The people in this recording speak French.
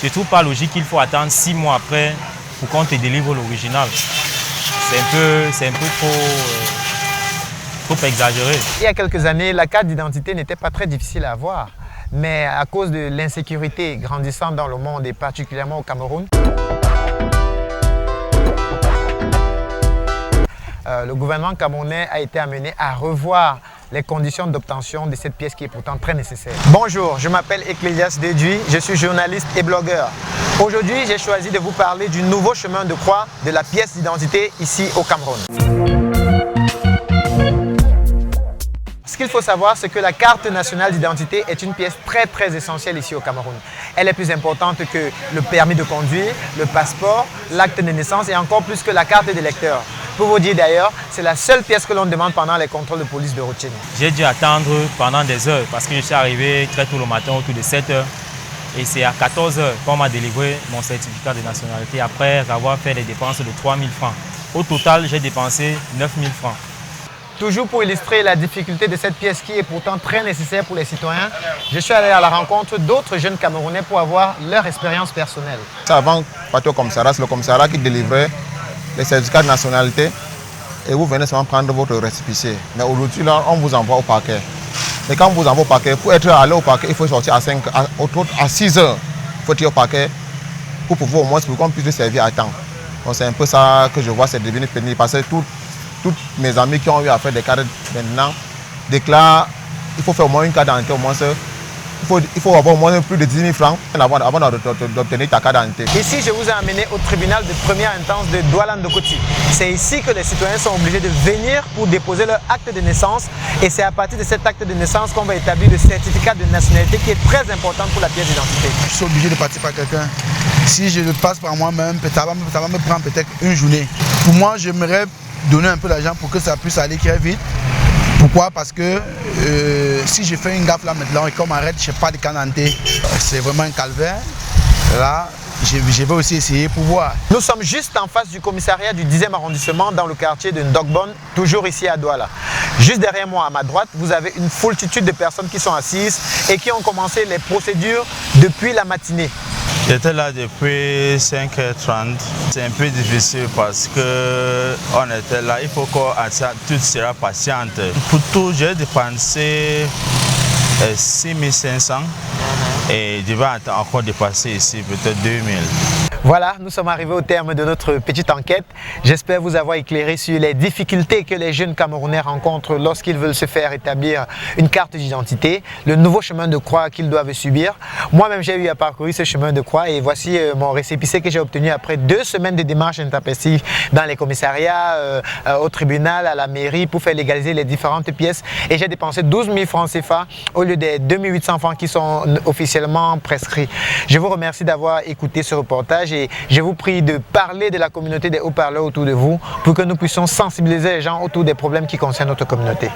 Je ne trouve pas logique qu'il faut attendre 6 mois après pour qu'on te délivre l'original. C'est un peu trop exagéré. Il y a quelques années, la carte d'identité n'était pas très difficile à avoir. Mais à cause de l'insécurité grandissante dans le monde et particulièrement au Cameroun, le gouvernement camerounais a été amené à revoir les conditions d'obtention de cette pièce qui est pourtant très nécessaire. Bonjour, je m'appelle Ecclésias Deduy, je suis journaliste et blogueur. Aujourd'hui, j'ai choisi de vous parler du nouveau chemin de croix de la pièce d'identité ici au Cameroun. Ce qu'il faut savoir, c'est que la carte nationale d'identité est une pièce très essentielle ici au Cameroun. Elle est plus importante que le permis de conduire, le passeport, l'acte de naissance et encore plus que la carte d'électeur. Pour vous dire d'ailleurs, c'est la seule pièce que l'on demande pendant les contrôles de police de routine. J'ai dû attendre pendant des heures parce que je suis arrivé très tôt le matin, autour de 7 h. Et c'est à 14 h qu'on m'a délivré mon certificat de nationalité après avoir fait des dépenses de 3 000 francs. Au total, j'ai dépensé 9 000 francs. Toujours pour illustrer la difficulté de cette pièce qui est pourtant très nécessaire pour les citoyens, je suis allé à la rencontre d'autres jeunes Camerounais pour avoir leur expérience personnelle. Avant, partir au commissariat, c'est le commissariat qui délivrait les certificats de nationalité et vous venez seulement prendre votre récépissé. Mais aujourd'hui, là, on vous envoie au parquet. Et quand on vous envoie au parquet, pour être allé au parquet, il faut sortir à 6 heures. Il faut être au parquet pour pouvoir au moins pour qu'on puisse le servir à temps. Donc c'est un peu ça que je vois, c'est devenu pénible parce que toutes mes amis qui ont eu à faire des cartes maintenant déclarent qu'il faut faire au moins une carte d'identité, au moins il faut avoir au moins plus de 10 000 francs avant d'obtenir ta carte d'identité. Ici, je vous ai amené au tribunal de première instance de Douala-Ndokoti. C'est ici que les citoyens sont obligés de venir pour déposer leur acte de naissance et c'est à partir de cet acte de naissance qu'on va établir le certificat de nationalité qui est très important pour la pièce d'identité. Je suis obligé de partir par quelqu'un. Si je le passe par moi-même, ça va me prendre peut-être une journée. Pour moi, j'aimerais donner un peu d'argent pour que ça puisse aller très vite. Pourquoi? Parce que si je fais une gaffe là maintenant et qu'on m'arrête, je n'ai pas de carte d'identité, c'est vraiment un calvaire. Là, je vais aussi essayer pour voir. Nous sommes juste en face du commissariat du 10e arrondissement dans le quartier de Ndogbon, toujours ici à Douala. Juste derrière moi, à ma droite, vous avez une foultitude de personnes qui sont assises et qui ont commencé les procédures depuis la matinée. J'étais là depuis 5h30. C'est un peu difficile parce qu'on était là. Il faut qu'on tout sera patiente. Pour tout, j'ai dépensé 6 500 et je vais encore dépasser ici peut-être 2 000. Voilà, nous sommes arrivés au terme de notre petite enquête. J'espère vous avoir éclairé sur les difficultés que les jeunes Camerounais rencontrent lorsqu'ils veulent se faire établir une carte d'identité, le nouveau chemin de croix qu'ils doivent subir. Moi-même, j'ai eu à parcourir ce chemin de croix et voici mon récépissé que j'ai obtenu après 2 semaines de démarches intempestives dans les commissariats, au tribunal, à la mairie pour faire légaliser les différentes pièces. Et j'ai dépensé 12 000 francs CFA au lieu des 2 800 francs qui sont officiellement prescrits. Je vous remercie d'avoir écouté ce reportage. Et je vous prie de parler de la communauté des haut-parleurs autour de vous pour que nous puissions sensibiliser les gens autour des problèmes qui concernent notre communauté.